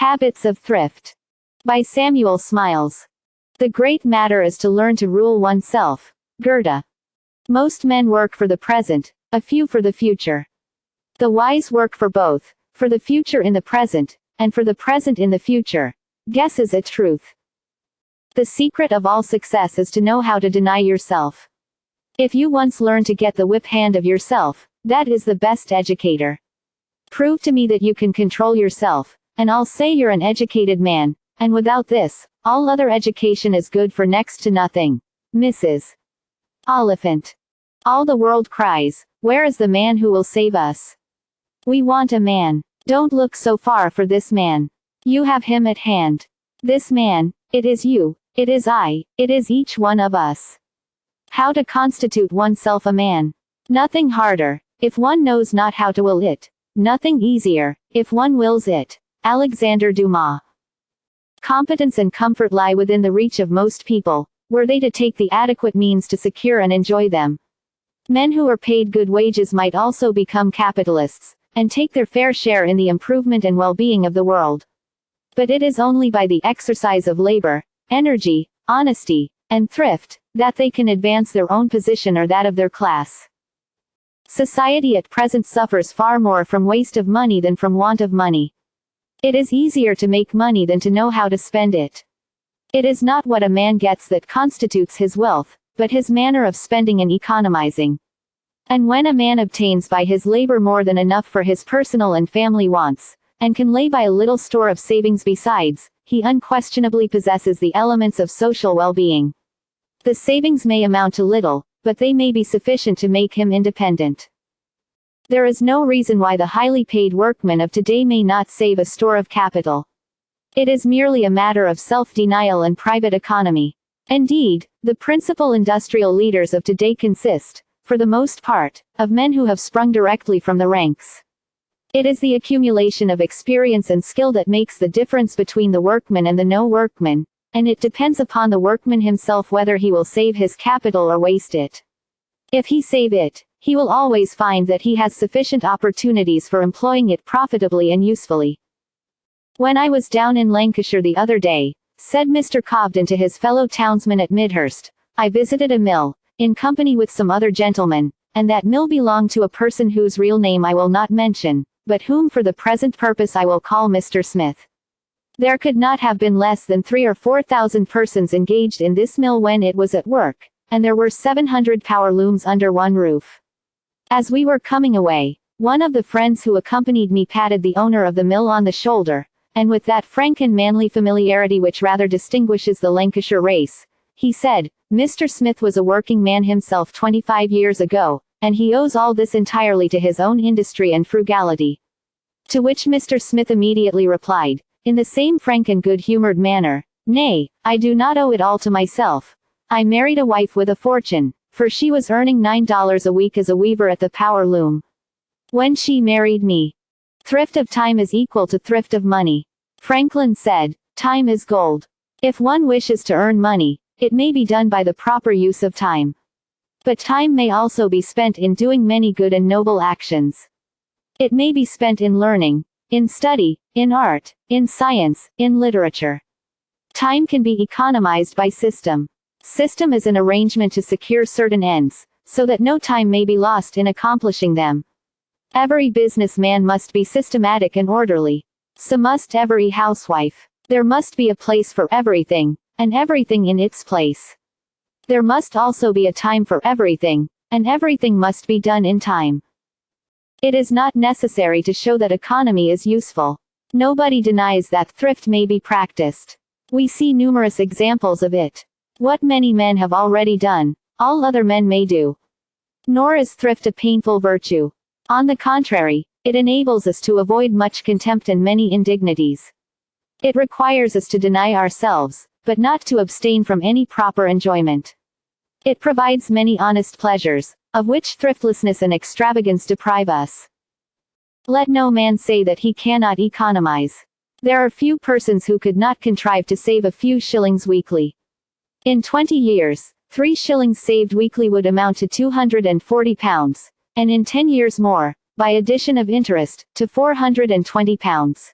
Habits of Thrift. By Samuel Smiles. The great matter is to learn to rule oneself. Goethe. Most men work for the present, a few for the future. The wise work for both, for the future in the present, and for the present in the future. Guess is a truth. The secret of all success is to know how to deny yourself. If you once learn to get the whip hand of yourself, that is the best educator. Prove to me that you can control yourself, and I'll say you're an educated man, and without this, all other education is good for next to nothing. Mrs. Oliphant. All the world cries, where is the man who will save us? We want a man. Don't look so far for this man. You have him at hand. This man, it is you, it is I, it is each one of us. How to constitute oneself a man. Nothing harder, if one knows not how to will it. Nothing easier, if one wills it. Alexander Dumas. Competence and comfort lie within the reach of most people, were they to take the adequate means to secure and enjoy them. Men who are paid good wages might also become capitalists, and take their fair share in the improvement and well-being of the world. But it is only by the exercise of labor, energy, honesty, and thrift, that they can advance their own position or that of their class. Society at present suffers far more from waste of money than from want of money. It is easier to make money than to know how to spend it. It is not what a man gets that constitutes his wealth, but his manner of spending and economizing. And when a man obtains by his labor more than enough for his personal and family wants, and can lay by a little store of savings besides, he unquestionably possesses the elements of social well-being. The savings may amount to little, but they may be sufficient to make him independent. There is no reason why the highly paid workman of today may not save a store of capital. It is merely a matter of self-denial and private economy. Indeed, the principal industrial leaders of today consist, for the most part, of men who have sprung directly from the ranks. It is the accumulation of experience and skill that makes the difference between the workman and the no workman, and it depends upon the workman himself whether he will save his capital or waste it. If he save it, he will always find that he has sufficient opportunities for employing it profitably and usefully. When I was down in Lancashire the other day, said Mr. Cobden to his fellow townsman at Midhurst, I visited a mill, in company with some other gentlemen, and that mill belonged to a person whose real name I will not mention, but whom for the present purpose I will call Mr. Smith. There could not have been less than 3,000 or 4,000 persons engaged in this mill when it was at work, and there were 700 power looms under one roof. As we were coming away, one of the friends who accompanied me patted the owner of the mill on the shoulder, and with that frank and manly familiarity which rather distinguishes the Lancashire race, he said, Mr. Smith was a working man himself 25 years ago, and he owes all this entirely to his own industry and frugality. To which Mr. Smith immediately replied, in the same frank and good-humored manner, nay, I do not owe it all to myself. I married a wife with a fortune, for she was earning $9 a week as a weaver at the power loom. When she married me, thrift of time is equal to thrift of money. Franklin said, time is gold. If one wishes to earn money, it may be done by the proper use of time. But time may also be spent in doing many good and noble actions. It may be spent in learning, in study, in art, in science, in literature. Time can be economized by system. System is an arrangement to secure certain ends, so that no time may be lost in accomplishing them. Every businessman must be systematic and orderly. So must every housewife. There must be a place for everything, and everything in its place. There must also be a time for everything, and everything must be done in time. It is not necessary to show that economy is useful. Nobody denies that thrift may be practiced. We see numerous examples of it. What many men have already done, all other men may do. Nor is thrift a painful virtue. On the contrary, it enables us to avoid much contempt and many indignities. It requires us to deny ourselves, but not to abstain from any proper enjoyment. It provides many honest pleasures, of which thriftlessness and extravagance deprive us. Let no man say that he cannot economize. There are few persons who could not contrive to save a few shillings weekly. In 20 years, 3 shillings saved weekly would amount to £240, and in 10 years more, by addition of interest, to £420.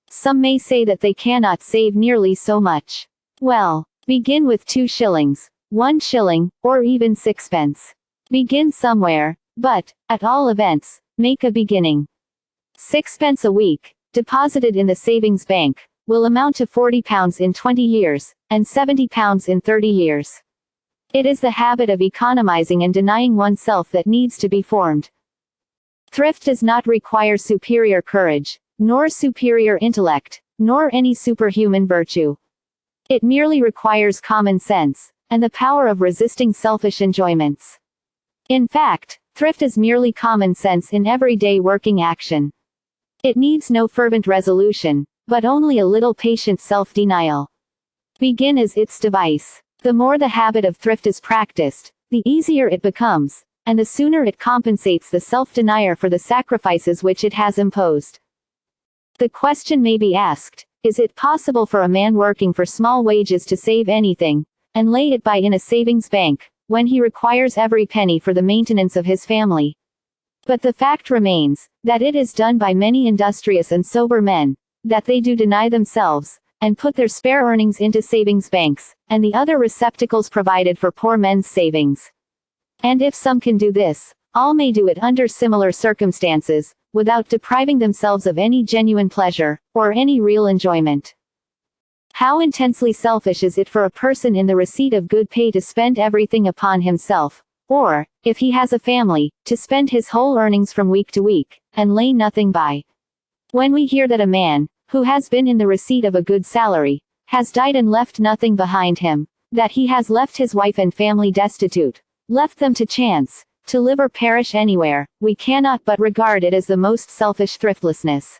Some may say that they cannot save nearly so much. Well, begin with 2 shillings, 1 shilling, or even 6 pence. Begin somewhere, but, at all events, make a beginning. 6 pence a week, deposited in the savings bank, will amount to £40 in 20 years, and £70 in 30 years. It is the habit of economizing and denying oneself that needs to be formed. Thrift does not require superior courage, nor superior intellect, nor any superhuman virtue. It merely requires common sense, and the power of resisting selfish enjoyments. In fact, thrift is merely common sense in everyday working action. It needs no fervent resolution, but only a little patient self-denial. Begin is its device. The more the habit of thrift is practiced, the easier it becomes, and the sooner it compensates the self-denier for the sacrifices which it has imposed. The question may be asked, is it possible for a man working for small wages to save anything, and lay it by in a savings bank, when he requires every penny for the maintenance of his family? But the fact remains, that it is done by many industrious and sober men, that they do deny themselves, and put their spare earnings into savings banks, and the other receptacles provided for poor men's savings. And if some can do this, all may do it under similar circumstances, without depriving themselves of any genuine pleasure, or any real enjoyment. How intensely selfish is it for a person in the receipt of good pay to spend everything upon himself, or, if he has a family, to spend his whole earnings from week to week, and lay nothing by. When we hear that a man, who has been in the receipt of a good salary, has died and left nothing behind him, that he has left his wife and family destitute, left them to chance, to live or perish anywhere, we cannot but regard it as the most selfish thriftlessness.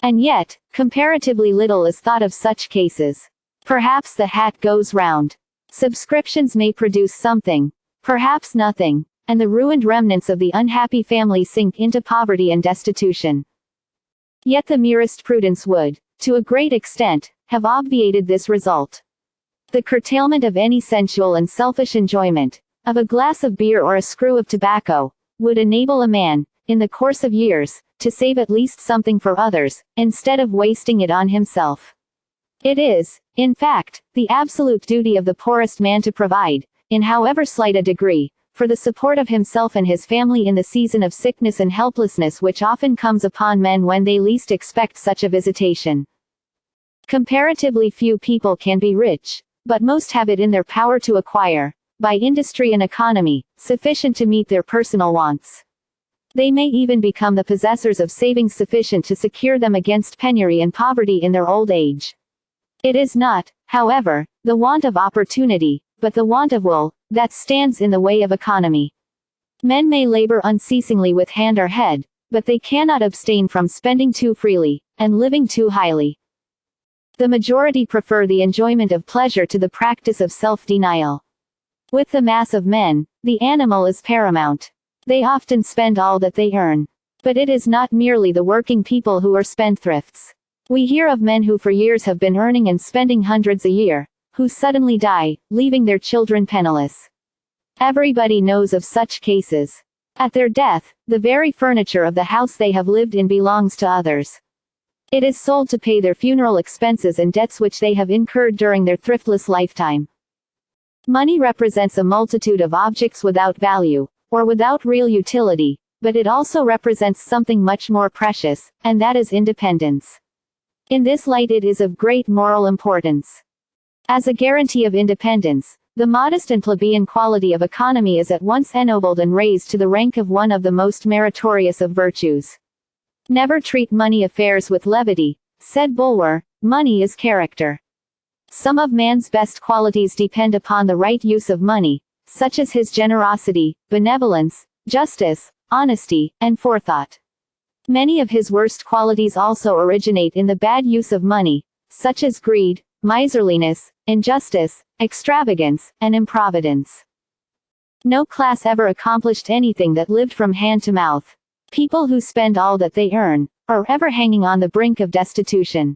And yet, comparatively little is thought of such cases. Perhaps the hat goes round. Subscriptions may produce something, perhaps nothing, and the ruined remnants of the unhappy family sink into poverty and destitution. Yet the merest prudence would, to a great extent, have obviated this result. The curtailment of any sensual and selfish enjoyment, of a glass of beer or a screw of tobacco, would enable a man, in the course of years, to save at least something for others, instead of wasting it on himself. It is, in fact, the absolute duty of the poorest man to provide, in however slight a degree, for the support of himself and his family in the season of sickness and helplessness which often comes upon men when they least expect such a visitation. Comparatively few people can be rich, but most have it in their power to acquire, by industry and economy, sufficient to meet their personal wants. They may even become the possessors of savings sufficient to secure them against penury and poverty in their old age. It is not, however, the want of opportunity, but the want of will, that stands in the way of economy. Men may labor unceasingly with hand or head, but they cannot abstain from spending too freely, and living too highly. The majority prefer the enjoyment of pleasure to the practice of self-denial. With the mass of men, the animal is paramount. They often spend all that they earn. But it is not merely the working people who are spendthrifts. We hear of men who for years have been earning and spending hundreds a year, who suddenly die, leaving their children penniless. Everybody knows of such cases. At their death, the very furniture of the house they have lived in belongs to others. It is sold to pay their funeral expenses and debts which they have incurred during their thriftless lifetime. Money represents a multitude of objects without value, or without real utility, but it also represents something much more precious, and that is independence. In this light it is of great moral importance. As a guarantee of independence, the modest and plebeian quality of economy is at once ennobled and raised to the rank of one of the most meritorious of virtues. Never treat money affairs with levity, said Bulwer. Money is character. Some of man's best qualities depend upon the right use of money, such as his generosity, benevolence, justice, honesty, and forethought. Many of his worst qualities also originate in the bad use of money, such as greed, miserliness, injustice, extravagance, and improvidence. No class ever accomplished anything that lived from hand to mouth. People who spend all that they earn, are ever hanging on the brink of destitution.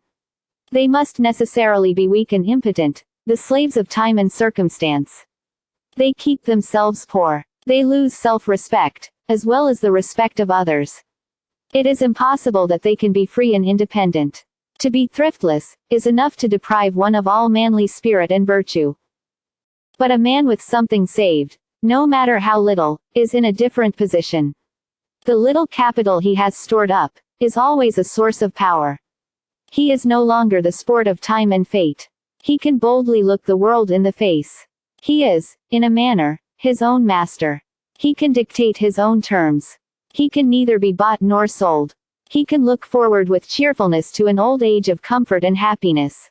They must necessarily be weak and impotent, the slaves of time and circumstance. They keep themselves poor. They lose self-respect, as well as the respect of others. It is impossible that they can be free and independent. To be thriftless is enough to deprive one of all manly spirit and virtue. But a man with something saved, no matter how little, is in a different position. The little capital he has stored up is always a source of power. He is no longer the sport of time and fate. He can boldly look the world in the face. He is, in a manner, his own master. He can dictate his own terms. He can neither be bought nor sold. He can look forward with cheerfulness to an old age of comfort and happiness.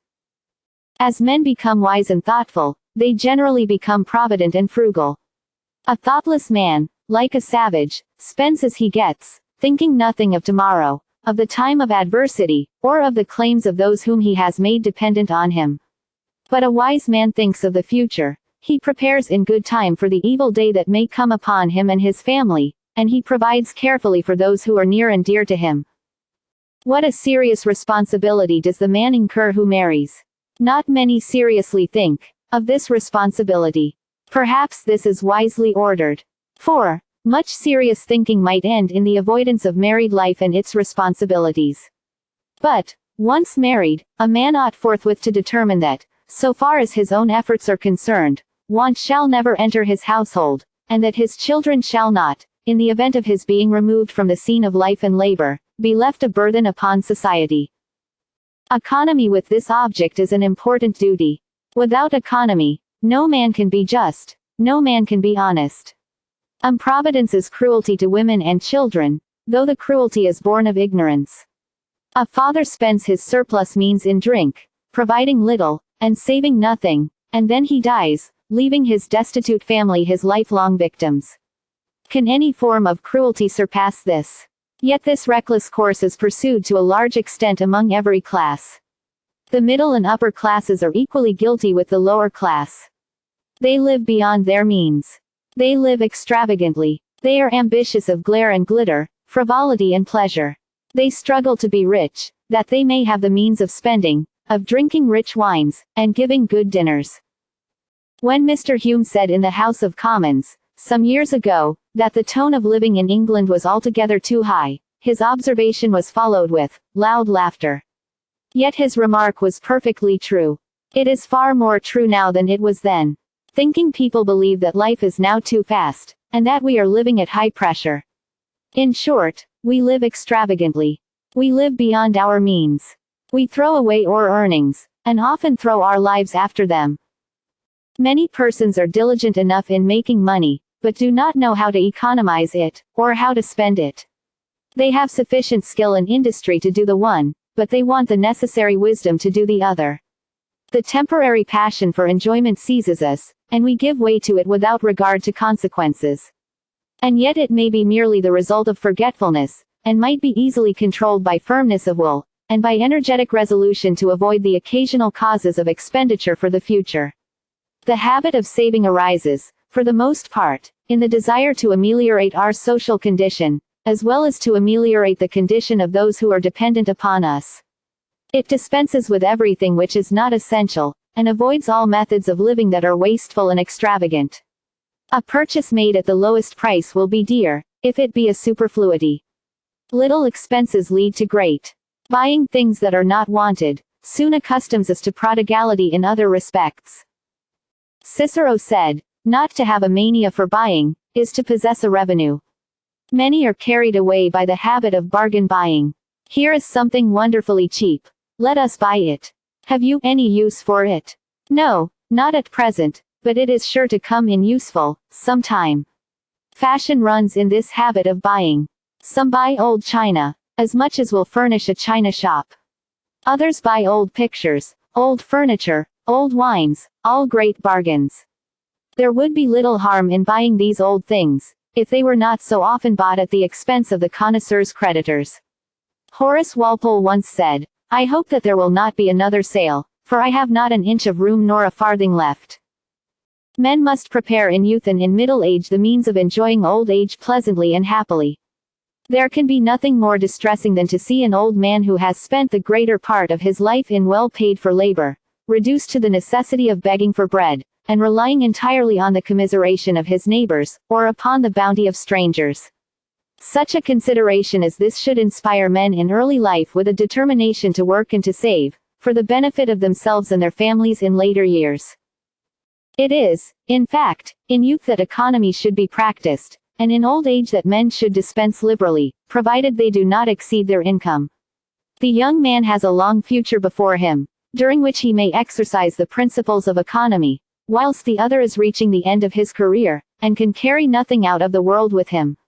As men become wise and thoughtful, they generally become provident and frugal. A thoughtless man, like a savage, spends as he gets, thinking nothing of tomorrow, of the time of adversity, or of the claims of those whom he has made dependent on him. But a wise man thinks of the future. He prepares in good time for the evil day that may come upon him and his family, and he provides carefully for those who are near and dear to him. What a serious responsibility does the man incur who marries? Not many seriously think of this responsibility. Perhaps this is wisely ordered. For much serious thinking might end in the avoidance of married life and its responsibilities. But, once married, a man ought forthwith to determine that, so far as his own efforts are concerned, want shall never enter his household, and that his children shall not, in the event of his being removed from the scene of life and labor, be left a burden upon society. Economy with this object is an important duty. Without economy, no man can be just, no man can be honest. Improvidence is cruelty to women and children, though the cruelty is born of ignorance. A father spends his surplus means in drink, providing little, and saving nothing, and then he dies, leaving his destitute family his lifelong victims. Can any form of cruelty surpass this? Yet this reckless course is pursued to a large extent among every class. The middle and upper classes are equally guilty with the lower class. They live beyond their means. They live extravagantly. They are ambitious of glare and glitter, frivolity and pleasure. They struggle to be rich, that they may have the means of spending, of drinking rich wines, and giving good dinners. When Mr. Hume said in the House of Commons, some years ago, that the tone of living in England was altogether too high, his observation was followed with loud laughter. Yet his remark was perfectly true. It is far more true now than it was then. Thinking people believe that life is now too fast, and that we are living at high pressure. In short, we live extravagantly. We live beyond our means. We throw away our earnings, and often throw our lives after them. Many persons are diligent enough in making money, but do not know how to economize it, or how to spend it. They have sufficient skill and industry to do the one, but they want the necessary wisdom to do the other. The temporary passion for enjoyment seizes us, and we give way to it without regard to consequences. And yet it may be merely the result of forgetfulness, and might be easily controlled by firmness of will, and by energetic resolution to avoid the occasional causes of expenditure for the future. The habit of saving arises, for the most part, in the desire to ameliorate our social condition, as well as to ameliorate the condition of those who are dependent upon us. It dispenses with everything which is not essential, and avoids all methods of living that are wasteful and extravagant. A purchase made at the lowest price will be dear, if it be a superfluity. Little expenses lead to great. Buying things that are not wanted soon accustoms us to prodigality in other respects. Cicero said, "Not to have a mania for buying, is to possess a revenue." Many are carried away by the habit of bargain buying. Here is something wonderfully cheap. Let us buy it. Have you any use for it? No, not at present, but it is sure to come in useful, some time. Fashion runs in this habit of buying. Some buy old china, as much as will furnish a china shop. Others buy old pictures, old furniture, old wines, all great bargains. There would be little harm in buying these old things, if they were not so often bought at the expense of the connoisseur's creditors. Horace Walpole once said, "I hope that there will not be another sale, for I have not an inch of room nor a farthing left." Men must prepare in youth and in middle age the means of enjoying old age pleasantly and happily. There can be nothing more distressing than to see an old man who has spent the greater part of his life in well paid for labor, reduced to the necessity of begging for bread, and relying entirely on the commiseration of his neighbors, or upon the bounty of strangers. Such a consideration as this should inspire men in early life with a determination to work and to save, for the benefit of themselves and their families in later years. It is, in fact, in youth that economy should be practiced, and in old age that men should dispense liberally, provided they do not exceed their income. The young man has a long future before him, during which he may exercise the principles of economy, whilst the other is reaching the end of his career, and can carry nothing out of the world with him.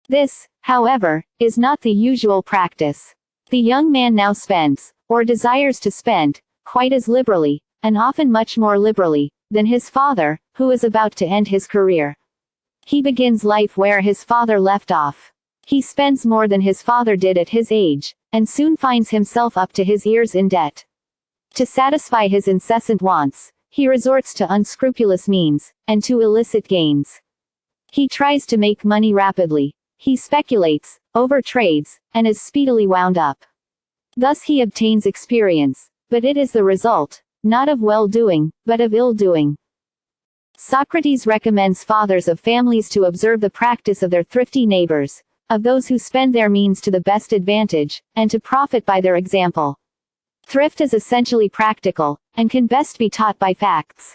This, however, is not the usual practice. The young man now spends, or desires to spend, quite as liberally, and often much more liberally, than his father, who is about to end his career. He begins life where his father left off. He spends more than his father did at his age, and soon finds himself up to his ears in debt. To satisfy his incessant wants, he resorts to unscrupulous means, and to illicit gains. He tries to make money rapidly. He speculates, overtrades, and is speedily wound up. Thus he obtains experience, but it is the result, not of well-doing, but of ill-doing. Socrates recommends fathers of families to observe the practice of their thrifty neighbors, of those who spend their means to the best advantage, and to profit by their example. Thrift is essentially practical, and can best be taught by facts.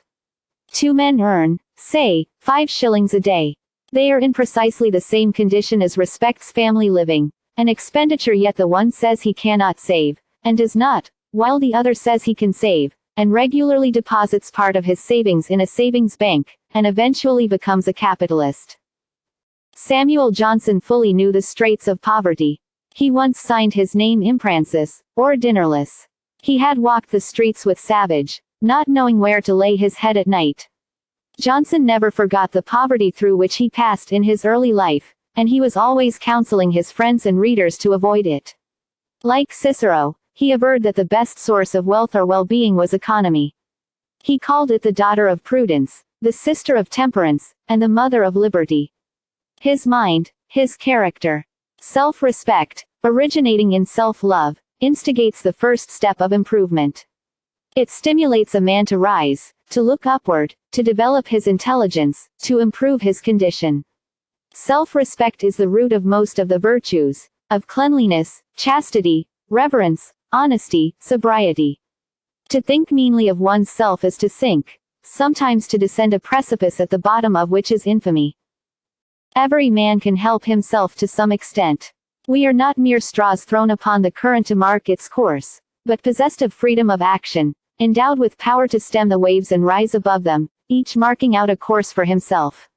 Two men earn, say, 5 shillings a day. They are in precisely the same condition as respects family living, an expenditure, yet the one says he cannot save, and does not, while the other says he can save, and regularly deposits part of his savings in a savings bank, and eventually becomes a capitalist. Samuel Johnson fully knew the straits of poverty. He once signed his name Imprances, or dinnerless. He had walked the streets with Savage, not knowing where to lay his head at night. Johnson never forgot the poverty through which he passed in his early life, and he was always counseling his friends and readers to avoid it. Like Cicero, he averred that the best source of wealth or well-being was economy. He called it the daughter of prudence, the sister of temperance, and the mother of liberty. His mind, his character, self-respect, originating in self-love, instigates the first step of improvement. It stimulates a man to rise, to look upward, to develop his intelligence, to improve his condition. Self-respect is the root of most of the virtues, of cleanliness, chastity, reverence, honesty, sobriety. To think meanly of one's self is to sink, sometimes to descend a precipice at the bottom of which is infamy. Every man can help himself to some extent. We are not mere straws thrown upon the current to mark its course, but possessed of freedom of action, endowed with power to stem the waves and rise above them, each marking out a course for himself.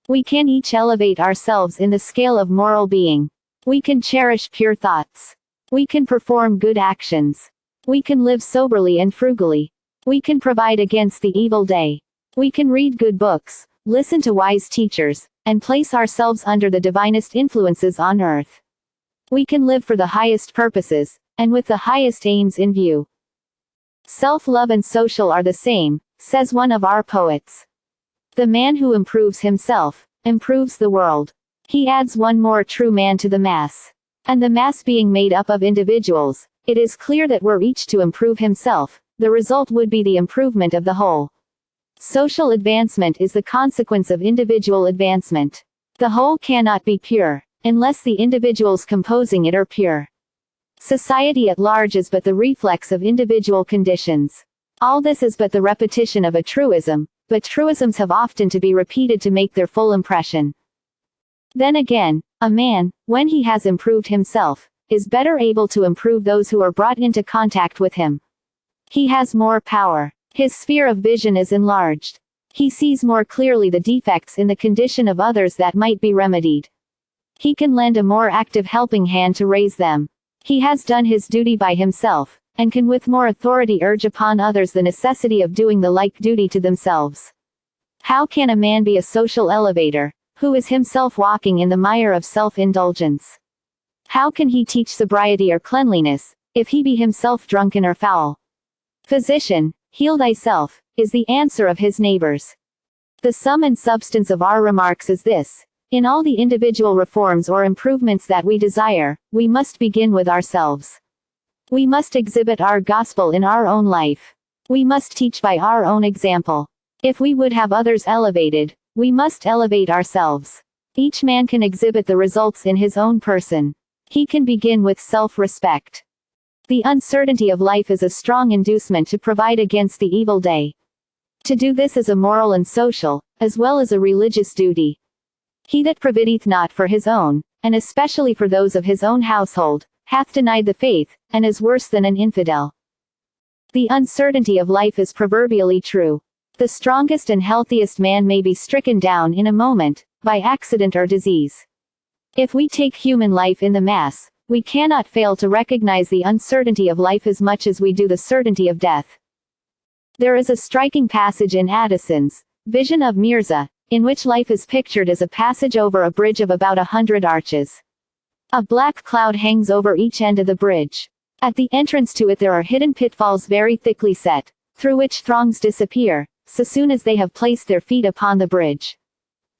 We can each elevate ourselves in the scale of moral being. We can cherish pure thoughts. We can perform good actions. We can live soberly and frugally. We can provide against the evil day. We can read good books, listen to wise teachers, and place ourselves under the divinest influences on earth. We can live for the highest purposes, and with the highest aims in view. Self-love and social are the same, says one of our poets. The man who improves himself, improves the world. He adds one more true man to the mass. And the mass being made up of individuals, it is clear that were each to improve himself, the result would be the improvement of the whole. Social advancement is the consequence of individual advancement. The whole cannot be pure, unless the individuals composing it are pure. Society at large is but the reflex of individual conditions. All this is but the repetition of a truism, but truisms have often to be repeated to make their full impression. Then again, a man, when he has improved himself, is better able to improve those who are brought into contact with him. He has more power. His sphere of vision is enlarged. He sees more clearly the defects in the condition of others that might be remedied. He can lend a more active helping hand to raise them. He has done his duty by himself, and can with more authority urge upon others the necessity of doing the like duty to themselves. How can a man be a social elevator, who is himself walking in the mire of self-indulgence? How can he teach sobriety or cleanliness, if he be himself drunken or foul? Physician, heal thyself, is the answer of his neighbors. The sum and substance of our remarks is this: in all the individual reforms or improvements that we desire, we must begin with ourselves. We must exhibit our gospel in our own life. We must teach by our own example. If we would have others elevated, we must elevate ourselves. Each man can exhibit the results in his own person. He can begin with self-respect. The uncertainty of life is a strong inducement to provide against the evil day. To do this is a moral and social, as well as a religious duty. He that provideth not for his own, and especially for those of his own household, hath denied the faith, and is worse than an infidel. The uncertainty of life is proverbially true. The strongest and healthiest man may be stricken down in a moment, by accident or disease. If we take human life in the mass, we cannot fail to recognize the uncertainty of life as much as we do the certainty of death. There is a striking passage in Addison's Vision of Mirza, in which life is pictured as a passage over a bridge of about 100 arches. A black cloud hangs over each end of the bridge. At the entrance to it there are hidden pitfalls very thickly set, through which throngs disappear, so soon as they have placed their feet upon the bridge.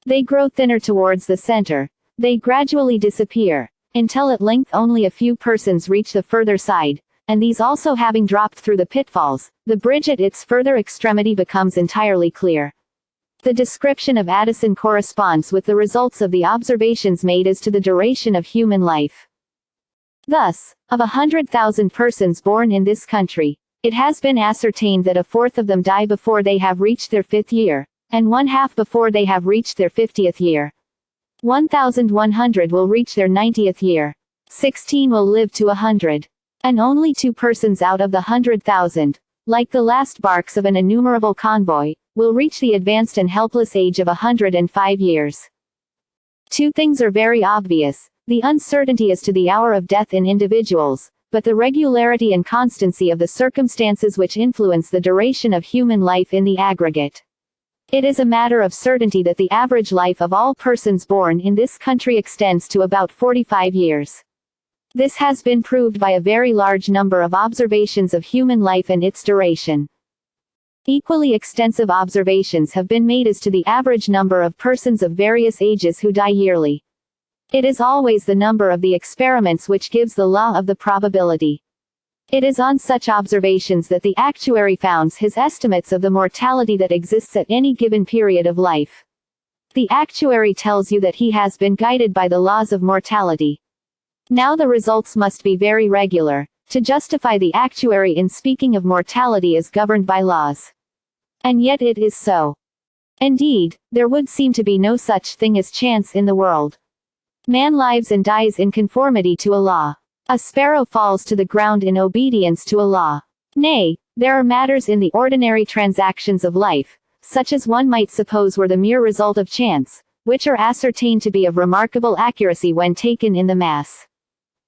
They grow thinner towards the center. They gradually disappear, until at length only a few persons reach the further side, and these also having dropped through the pitfalls, the bridge at its further extremity becomes entirely clear. The description of Addison corresponds with the results of the observations made as to the duration of human life. Thus, of 100,000 persons born in this country, it has been ascertained that a fourth of them die before they have reached their 5th year, and 1/2 before they have reached their 50th year. 1,100 will reach their 90th year. 16 will live to 100. And only 2 persons out of the 100,000, like the last barks of an innumerable convoy, will reach the advanced and helpless age of 105 years. 2 things are very obvious: the uncertainty as to the hour of death in individuals, but the regularity and constancy of the circumstances which influence the duration of human life in the aggregate. It is a matter of certainty that the average life of all persons born in this country extends to about 45 years. This has been proved by a very large number of observations of human life and its duration. Equally extensive observations have been made as to the average number of persons of various ages who die yearly. It is always the number of the experiments which gives the law of the probability. It is on such observations that the actuary founds his estimates of the mortality that exists at any given period of life. The actuary tells you that he has been guided by the laws of mortality. Now the results must be very regular, to justify the actuary in speaking of mortality as governed by laws. And yet it is so. Indeed, there would seem to be no such thing as chance in the world. Man lives and dies in conformity to a law. A sparrow falls to the ground in obedience to a law. Nay, there are matters in the ordinary transactions of life, such as one might suppose were the mere result of chance, which are ascertained to be of remarkable accuracy when taken in the mass.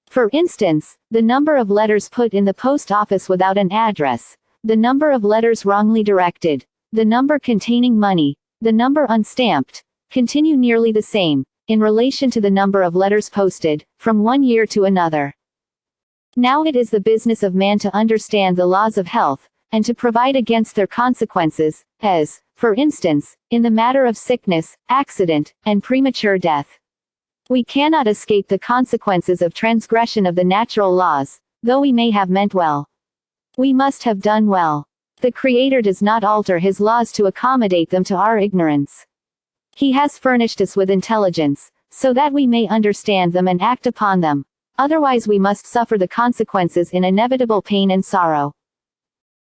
For instance, the number of letters put in the post office without an address, the number of letters wrongly directed, the number containing money, the number unstamped, continue nearly the same, in relation to the number of letters posted, from one year to another. Now it is the business of man to understand the laws of health, and to provide against their consequences, as, for instance, in the matter of sickness, accident, and premature death. We cannot escape the consequences of transgression of the natural laws, though we may have meant well. We must have done well. The Creator does not alter his laws to accommodate them to our ignorance. He has furnished us with intelligence, so that we may understand them and act upon them. Otherwise we must suffer the consequences in inevitable pain and sorrow.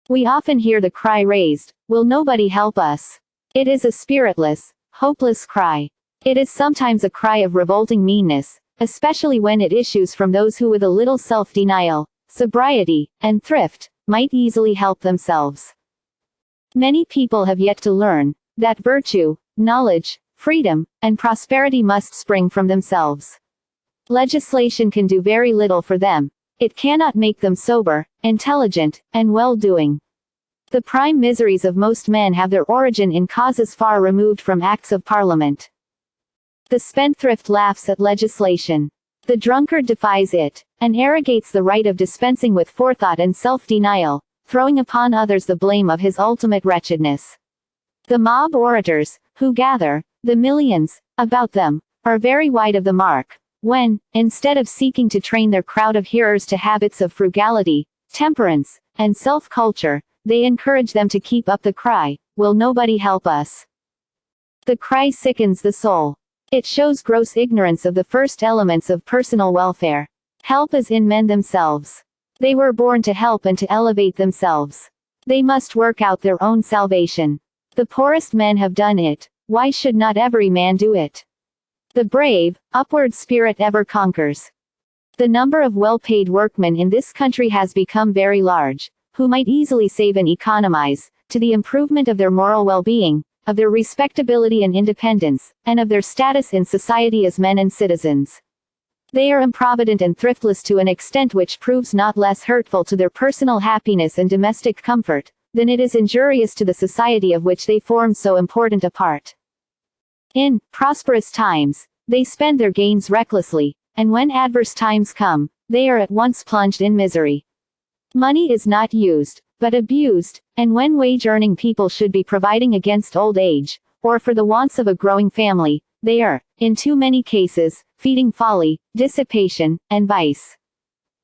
We often hear the cry raised, "Will nobody help us?" It is a spiritless, hopeless cry. It is sometimes a cry of revolting meanness, especially when it issues from those who with a little self-denial, sobriety, and thrift, might easily help themselves. Many people have yet to learn that virtue, knowledge, freedom, and prosperity must spring from themselves. Legislation can do very little for them. It cannot make them sober, intelligent, and well-doing. The prime miseries of most men have their origin in causes far removed from acts of Parliament. The spendthrift laughs at legislation. The drunkard defies it, and arrogates the right of dispensing with forethought and self-denial, throwing upon others the blame of his ultimate wretchedness. The mob orators, who gather, the millions, about them, are very wide of the mark, when, instead of seeking to train their crowd of hearers to habits of frugality, temperance, and self-culture, they encourage them to keep up the cry, "Will nobody help us?" The cry sickens the soul. It shows gross ignorance of the first elements of personal welfare. Help is in men themselves. They were born to help and to elevate themselves. They must work out their own salvation. The poorest men have done it. Why should not every man do it? The brave, upward spirit ever conquers. The number of well-paid workmen in this country has become very large, who might easily save and economize, to the improvement of their moral well-being, of their respectability and independence, and of their status in society as men and citizens. They are improvident and thriftless to an extent which proves not less hurtful to their personal happiness and domestic comfort, than it is injurious to the society of which they form so important a part. In prosperous times, they spend their gains recklessly, and when adverse times come, they are at once plunged in misery. Money is not used, but abused, and when wage-earning people should be providing against old age, or for the wants of a growing family, they are, in too many cases, feeding folly, dissipation, and vice.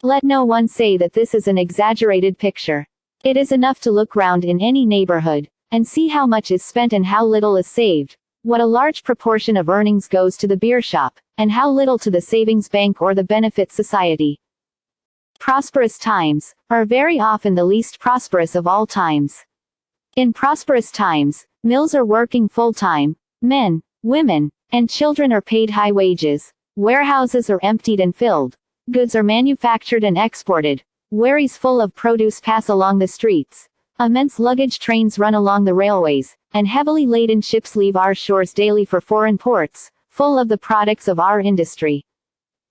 Let no one say that this is an exaggerated picture. It is enough to look round in any neighborhood, and see how much is spent and how little is saved, what a large proportion of earnings goes to the beer shop, and how little to the savings bank or the benefit society. Prosperous times are very often the least prosperous of all times. In prosperous times, mills are working full-time, men, women, and children are paid high wages, warehouses are emptied and filled, goods are manufactured and exported, wherries full of produce pass along the streets, immense luggage trains run along the railways, and heavily laden ships leave our shores daily for foreign ports, full of the products of our industry.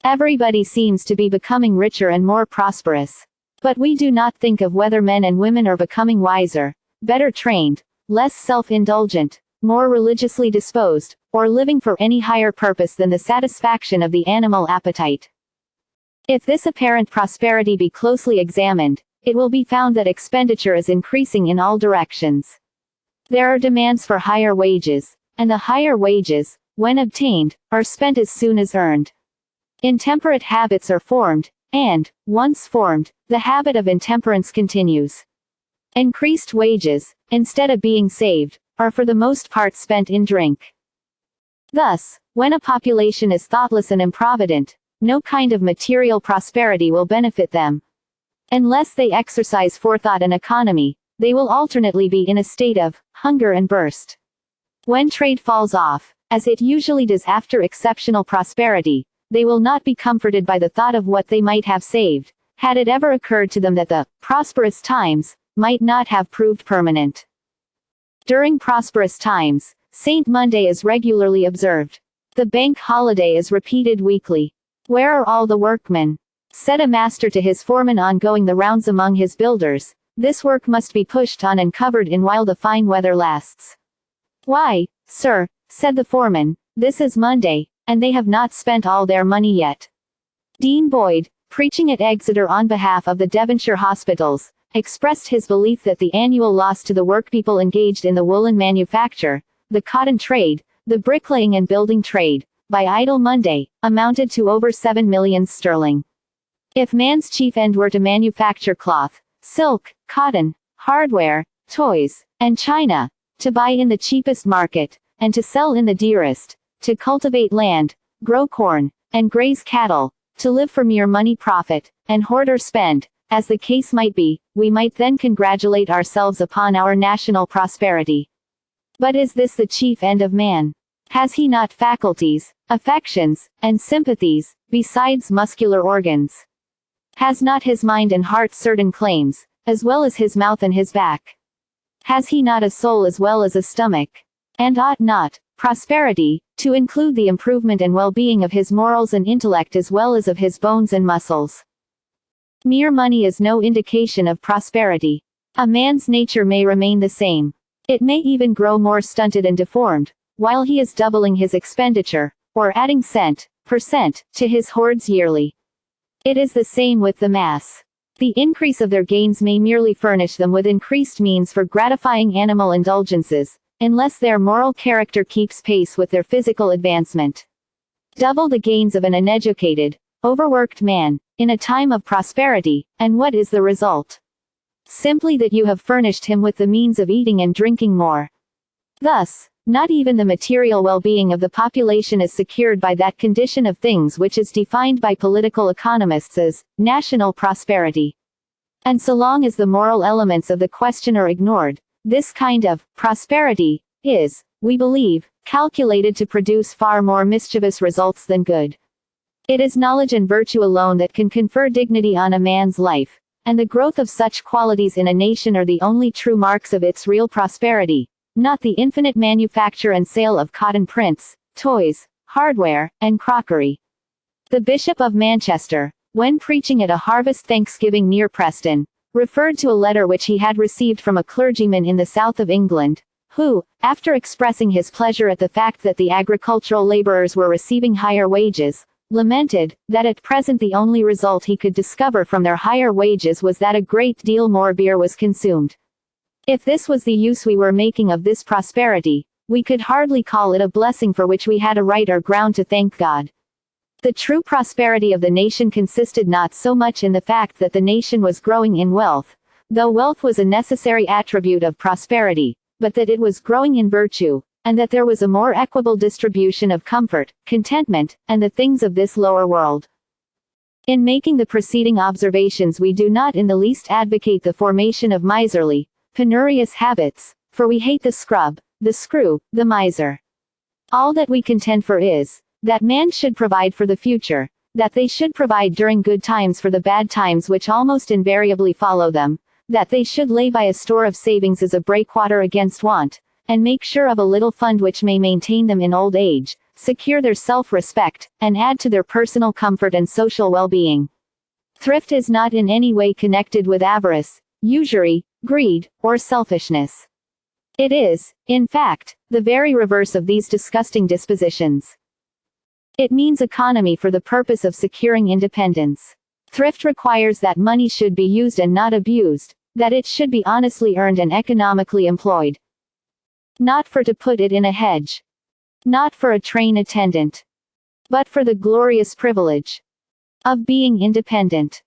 Everybody seems to be becoming richer and more prosperous. But we do not think of whether men and women are becoming wiser, better trained, less self-indulgent, more religiously disposed, or living for any higher purpose than the satisfaction of the animal appetite. If this apparent prosperity be closely examined, it will be found that expenditure is increasing in all directions. There are demands for higher wages, and the higher wages, when obtained, are spent as soon as earned. Intemperate habits are formed, and, once formed, the habit of intemperance continues. Increased wages, instead of being saved, are for the most part spent in drink. Thus, when a population is thoughtless and improvident, no kind of material prosperity will benefit them. Unless they exercise forethought and economy, they will alternately be in a state of hunger and burst. When trade falls off, as it usually does after exceptional prosperity, they will not be comforted by the thought of what they might have saved, had it ever occurred to them that the prosperous times might not have proved permanent. During prosperous times, Saint Monday is regularly observed. The bank holiday is repeated weekly. Where are all the workmen? Said a master to his foreman on going the rounds among his builders, this work must be pushed on and covered in while the fine weather lasts. Why, sir, said the foreman, this is Monday, and they have not spent all their money yet. Dean Boyd, preaching at Exeter on behalf of the Devonshire hospitals, expressed his belief that the annual loss to the workpeople engaged in the woolen manufacture, the cotton trade, the bricklaying and building trade, by idle Monday, amounted to over 7 millions sterling. If man's chief end were to manufacture cloth, silk, cotton, hardware, toys, and china, to buy in the cheapest market, and to sell in the dearest, to cultivate land, grow corn, and graze cattle, to live for mere money profit, and hoard or spend, as the case might be, we might then congratulate ourselves upon our national prosperity. But is this the chief end of man? Has he not faculties, affections, and sympathies, besides muscular organs? Has not his mind and heart certain claims, as well as his mouth and his back? Has he not a soul as well as a stomach? And ought not prosperity to include the improvement and well-being of his morals and intellect as well as of his bones and muscles? Mere money is no indication of prosperity. A man's nature may remain the same. It may even grow more stunted and deformed, while he is doubling his expenditure, or adding cent per cent to his hoards yearly. It is the same with the mass. The increase of their gains may merely furnish them with increased means for gratifying animal indulgences, unless their moral character keeps pace with their physical advancement. Double the gains of an uneducated, overworked man, in a time of prosperity, and what is the result? Simply that you have furnished him with the means of eating and drinking more. Thus, Not even the material well-being of the population is secured by that condition of things which is defined by political economists as national prosperity. And so long as the moral elements of the question are ignored, this kind of prosperity is, we believe, calculated to produce far more mischievous results than good. It is knowledge and virtue alone that can confer dignity on a man's life, and the growth of such qualities in a nation are the only true marks of its real prosperity, not the infinite manufacture and sale of cotton prints, toys, hardware, and crockery. The Bishop of Manchester, when preaching at a harvest Thanksgiving near Preston, referred to a letter which he had received from a clergyman in the south of England, who, after expressing his pleasure at the fact that the agricultural laborers were receiving higher wages, lamented that at present the only result he could discover from their higher wages was that a great deal more beer was consumed. If this was the use we were making of this prosperity, we could hardly call it a blessing for which we had a right or ground to thank God. The true prosperity of the nation consisted not so much in the fact that the nation was growing in wealth, though wealth was a necessary attribute of prosperity, but that it was growing in virtue, and that there was a more equable distribution of comfort, contentment, and the things of this lower world. In making the preceding observations we do not in the least advocate the formation of miserly, penurious habits, for we hate the scrub, the screw, the miser. All that we contend for is, that man should provide for the future, that they should provide during good times for the bad times which almost invariably follow them, that they should lay by a store of savings as a breakwater against want, and make sure of a little fund which may maintain them in old age, secure their self-respect, and add to their personal comfort and social well-being. Thrift is not in any way connected with avarice, usury, greed, or selfishness. It is, in fact, the very reverse of these disgusting dispositions. It means economy for the purpose of securing independence. Thrift requires that money should be used and not abused, that it should be honestly earned and economically employed. Not for to put it in a hedge. Not for a train attendant. But for the glorious privilege of being independent.